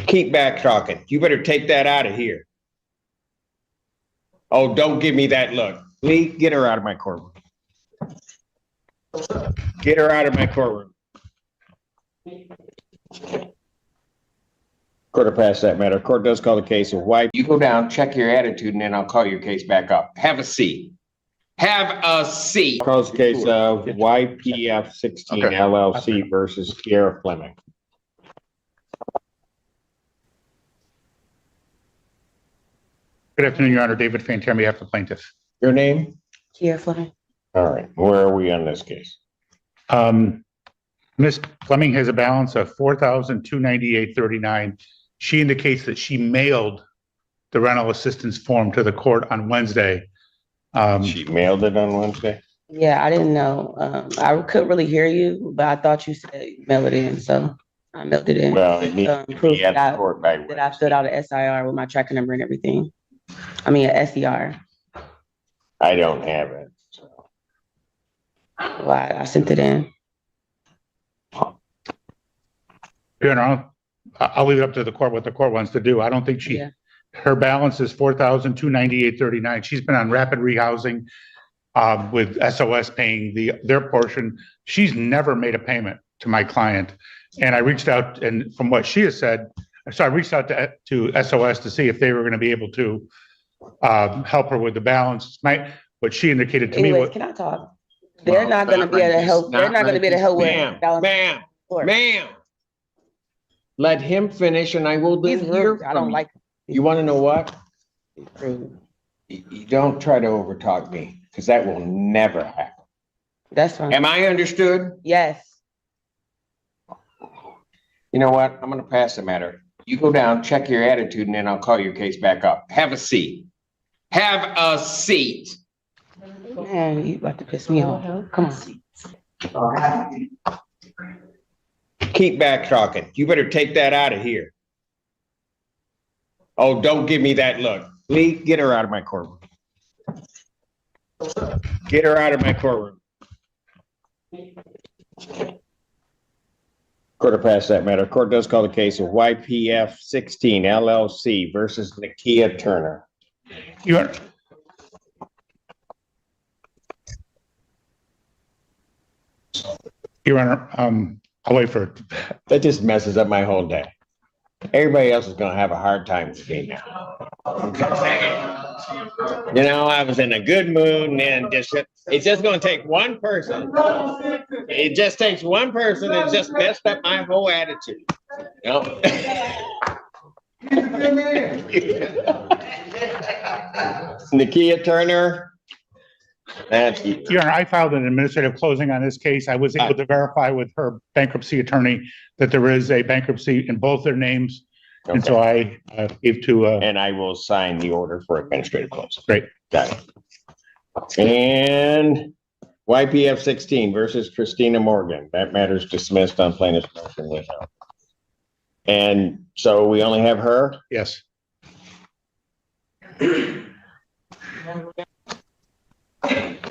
Keep back talking. You better take that out of here. Oh, don't give me that look. Lee, get her out of my courtroom. Get her out of my courtroom. Court will pass that matter. Court does call the case of White. You go down, check your attitude, and then I'll call your case back up. Have a seat. Have a seat. Calls the case of YPF 16 LLC versus Kiera Fleming. Good afternoon, Your Honor. David Fantier on behalf of the plaintiff. Your name? Kiera Fleming. All right. Where are we on this case? Ms. Fleming has a balance of $4,298.39. She indicates that she mailed the rental assistance form to the court on Wednesday. She mailed it on Wednesday? Yeah, I didn't know. I couldn't really hear you, but I thought you said mail it in, so I mailed it in. Well, it needs to Proof be at that the court by that I filled out an SIR with my tracker number and everything. I mean, an SER. I don't have it. So. Well, I sent it in. Your Honor, I'll leave it up to the court what the court wants to do. I don't think her balance is $4,298.39. She's been on rapid rehousing with SOS paying their portion. She's never made a payment to my client. And I reached out, and from what she has said, so I reached out to SOS to see if they were going to be able to help her with the balance. What she indicated to Anyways, me. can I talk? They're not going to be able to help. They're not going to be able to help with balance. Ma'am. Let him finish, and I will He's hear rude. I don't like. You want to know what? Rude. You don't try to overtalk me, because that will never happen. That's fine. Am I understood? Yes. You know what? I'm going to pass the matter. You go down, check your attitude, and then I'll call your case back up. Have a seat. Have a seat. Man, you about to piss me off. Come on. Keep back talking. You better take that out of here. Oh, don't give me that look. Lee, get her out of my courtroom. Get her out of my courtroom. Court will pass that matter. Court does call the case of YPF 16 LLC versus Nakia Turner. Your Honor, I'll wait for it. That just messes up my whole day. Everybody else is going to have a hard time with me now. You know, I was in a good mood, and then it's just going to take one person. It just takes one person that just messed up my whole attitude. You know? Nakia Turner. Your Honor, I filed an administrative closing on this case. I was able to verify with her bankruptcy attorney that there is a bankruptcy in both their names. Okay. And so I gave to... and I will sign the order for administrative closing. Great. Got it. And YPF 16 versus Christina Morgan. That matter is dismissed on plaintiff's motion without. And so we only have her? Yes.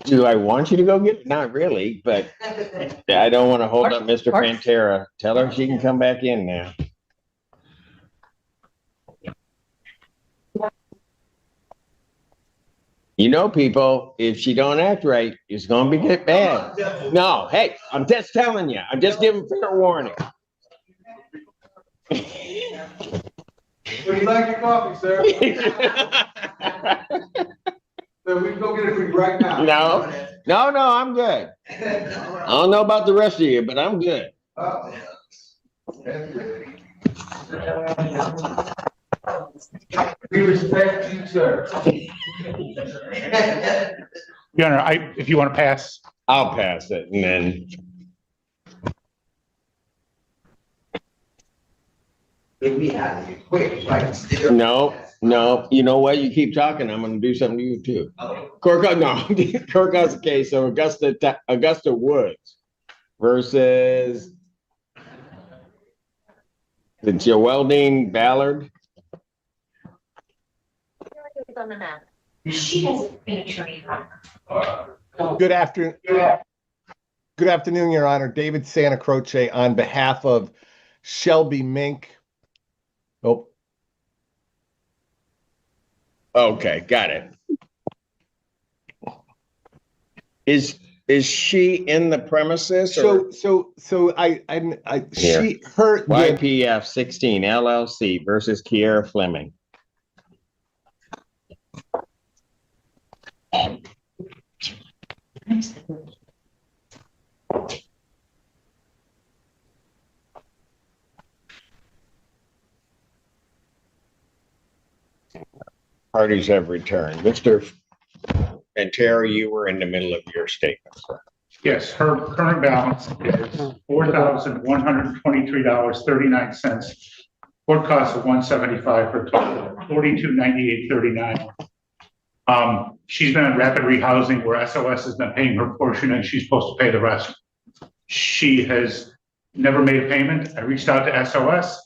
Do I want you to go get it? Not really, but I don't want to hold up Mr. Pantera. Tell her she can come back in now. You know, people, if she don't act right, it's going to get bad. No, hey, I'm just telling you. I'm just giving fair warning. Would you like your coffee, sir? So we can go get it for you right now. No, I'm good. I don't know about the rest of you, but I'm good. We respect you, sir. Your Honor, if you want to pass. I'll pass it, and then. No. You know what? You keep talking, I'm going to do something to you too. Court calls the case of Augusta Woods versus the Geraldine Ballard. She has an attorney. Good afternoon. Good afternoon, Your Honor. David Santa Croce on behalf of Shelby Mink. Oh, Okay, got it. Is she in the premises or? she, her, the, YPF 16 LLC versus Kiera Fleming. Parties have returned. Mr. Terry, you were in the middle of your statement, sir. Yes, her current balance is $4,123.39. Court costs of $175 for a total of $4298.39. She's been in rapid rehousing where SOS has been paying her portion and she's supposed to pay the rest. She has never made a payment. I reached out to SOS.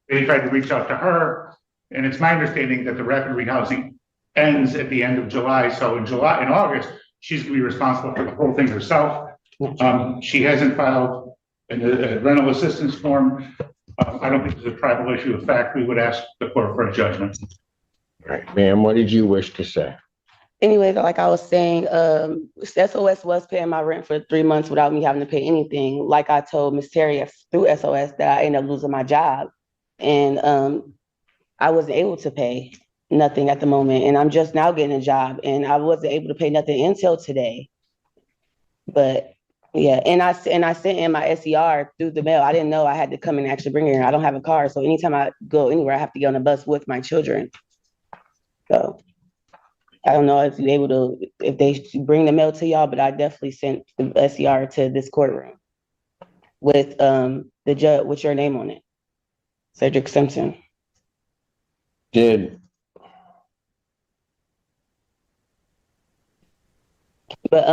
They tried to reach out to her. And it's my understanding that the rapid rehousing ends at the end of July. So in August, she's gonna be responsible for the whole thing herself. She hasn't filed a rental assistance form. I don't think there's a tribal issue of fact. We would ask the court for a judgment. All right, ma'am, what did you wish to say? Anyway, like I was saying, SOS was paying my rent for 3 months without me having to pay anything. Like I told Ms. Terry through SOS that I ended up losing my job. And I wasn't able to pay nothing at the moment. And I'm just now getting a job and I wasn't able to pay nothing until today. But yeah, and I sent in my SER through the mail. I didn't know I had to come and actually bring it here. I don't have a car. So anytime I go anywhere, I have to get on a bus with my children. So I don't know if you're able to, if they bring the mail to y'all, but I definitely sent the SER to this courtroom with the judge, with your name on it, Cedric Simpson. But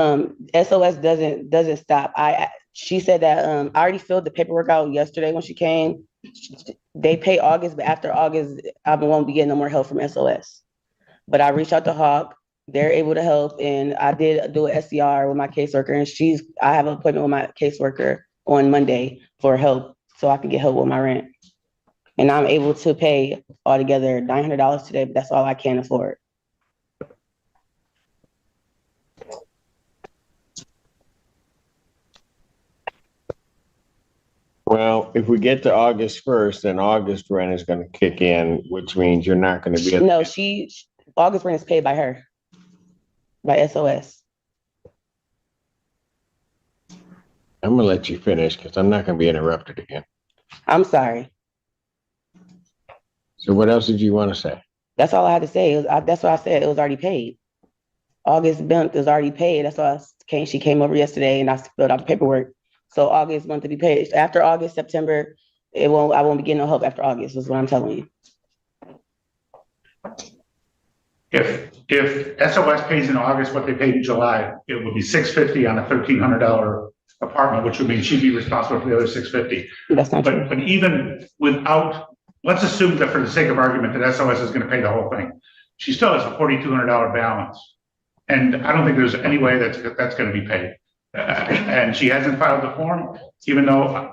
SOS doesn't stop. She said that I already filled the paperwork out yesterday when she came. They pay August, but after August, I won't be getting no more help from SOS. But I reached out to Hawk. They're able to help, and I did do an SCR with my caseworker, and I have an appointment with my caseworker on Monday for help, so I can get help with my rent. And I'm able to pay altogether $900 today, but that's all I can afford. Well, if we get to August 1st, then August rent is going to kick in, which means you're not going to be. No, August rent is paid by her, by SOS. I'm going to let you finish because I'm not going to be interrupted again. I'm sorry. So what else did you want to say? That's all I had to say. That's what I said. It was already paid. August month is already paid. That's why she came over yesterday and I filled out the paperwork. So August month to be paid. After August, September, I won't be getting no help after August, is what I'm telling you. If SOS pays in August what they paid in July, it would be $650 on a $1,300 apartment, which would mean she'd be responsible for the other $650. That's not true. But even without, let's assume that for the sake of argument that SOS is going to pay the whole thing. She still has a $4,200 balance. And I don't think there's any way that's going to be paid. And she hasn't filed the form, even though,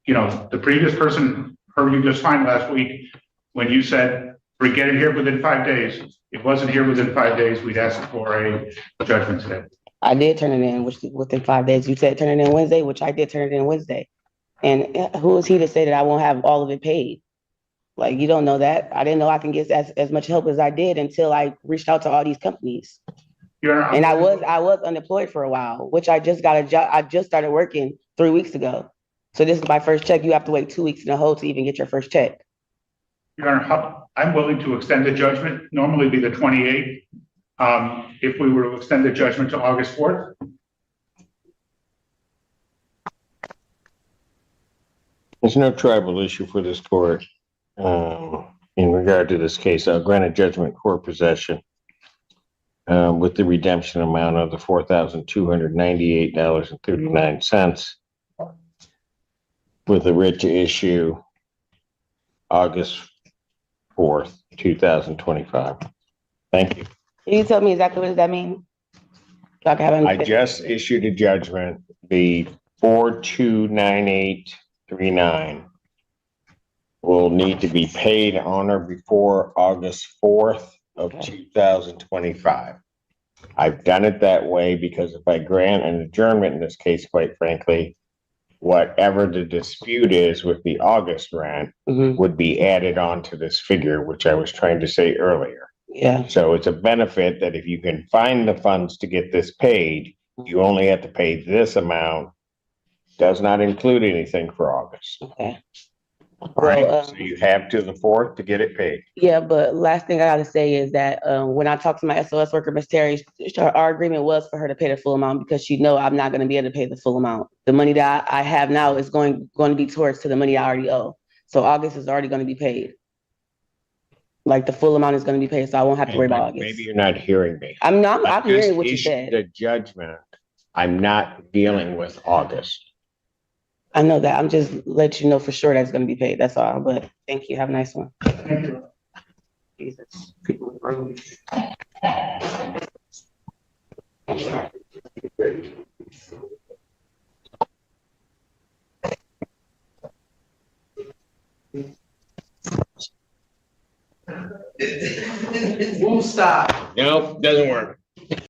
the previous person heard you just fine last week when you said, we get it here within 5 days. It wasn't here within 5 days. We'd ask for a judgment today. I did turn it in within 5 days. You said turn it in Wednesday, which I did turn it in Wednesday. And who is he to say that I won't have all of it paid? Like, you don't know that. I didn't know I can get as much help as I did until I reached out to all these companies. And I was unemployed for a while, which I just got a job. I just started working 3 weeks ago. So this is my first check. You have to wait 2 weeks in a hole to even get your first check. Your Honor, I'm willing to extend the judgment, normally be the 28th. If we were to extend the judgment to August 4th. There's no tribal issue for this court in regard to this case. I'll grant a judgment court possession with the redemption amount of the $4,298.39 with a writ to issue August 4th, 2025. Thank you. Can you tell me exactly what does that mean? Y'all can have I it. just issued a judgment, the 429839 will need to be paid on or before August 4th of Okay. 2025. I've done it that way because if I grant an adjournment in this case, quite frankly, whatever the dispute is with the August rent Mhm. would be added on to this figure, which I was trying to say earlier. Yeah, So it's a benefit that if you can find the funds to get this paid, you only have to pay this amount. Does not include anything for August. okay. All right, Well, so you have to the 4th to get it paid. yeah, but last thing I gotta say is that when I talked to my SOS worker, Miss Terry, our agreement was for her to pay the full amount because she know I'm not gonna be able to pay the full amount. The money that I have now is going to be towards to the money I already owe. So August is already gonna be paid. Like the full amount is gonna be paid, so I won't have to worry about Maybe August. you're not hearing me. I'm I hearing just what you issued said. the judgment. I'm not dealing with August. I know that. I'm just let you know for sure that's gonna be paid. That's all. But thank you. Have a nice one. Jesus. People with roads. Won't stop. Nope, doesn't work.